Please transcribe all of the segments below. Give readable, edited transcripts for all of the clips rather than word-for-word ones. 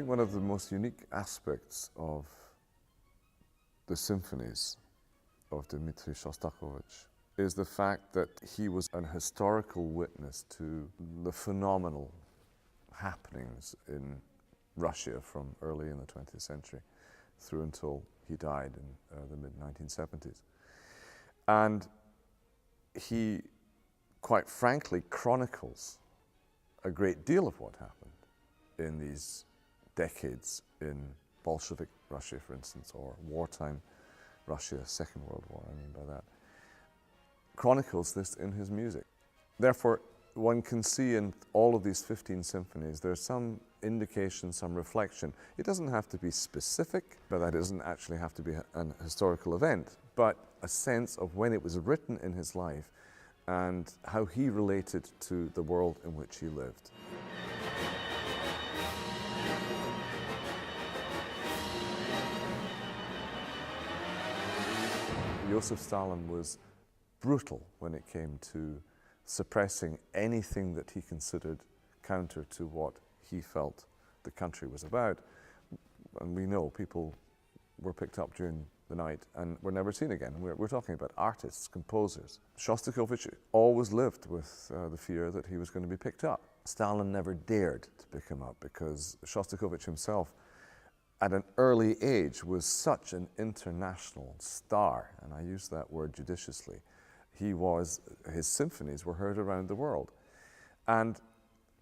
think one of the most unique aspects of the symphonies of Dmitri Shostakovich is the fact that he was an historical witness to the phenomenal happenings in Russia from early in the 20th century through until he died in the mid-1970s. And he, quite frankly, chronicles a great deal of what happened in these decades in Bolshevik Russia, for instance, or wartime Russia, Second World War, I mean by that. Chronicles this in his music. Therefore, one can see in all of these 15 symphonies, there's some indication, some reflection. It doesn't have to be specific, but that doesn't actually have to be an historical event, but a sense of when it was written in his life and how he related to the world in which he lived. Joseph Stalin was brutal when it came to suppressing anything that he considered counter to what he felt the country was about. And we know people were picked up during the night and were never seen again. We're talking about artists, composers. Shostakovich always lived with the fear that he was going to be picked up. Stalin never dared to pick him up because Shostakovich himself at an early age was such an international star, and I use that word judiciously. His symphonies were heard around the world. And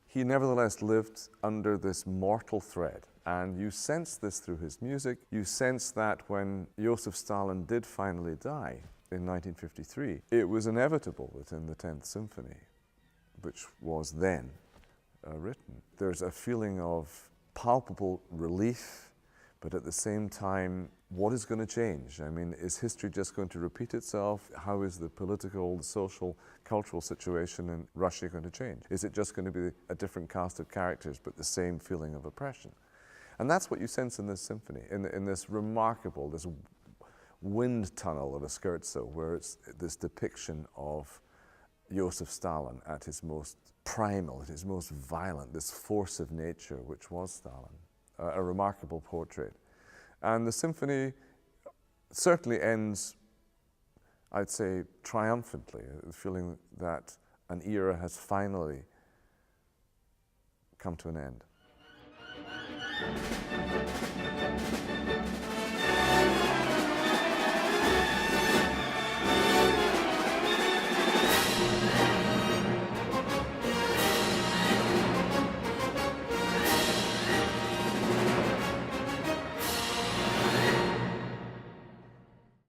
he nevertheless lived under this mortal threat. And you sense this through his music. You sense that when Joseph Stalin did finally die in 1953, it was inevitable within the 10th Symphony, which was then written. There's a feeling of palpable relief, but at the same time, what is going to change? I mean, is history just going to repeat itself? How is the political, the social, cultural situation in Russia going to change? Is it just going to be a different cast of characters, but the same feeling of oppression? And that's what you sense in this symphony, in this remarkable, this wind tunnel of a scherzo, where it's this depiction of Joseph Stalin at his most primal, at his most violent, this force of nature, which was Stalin. A remarkable portrait. And the symphony certainly ends, I'd say, triumphantly, feeling that an era has finally come to an end.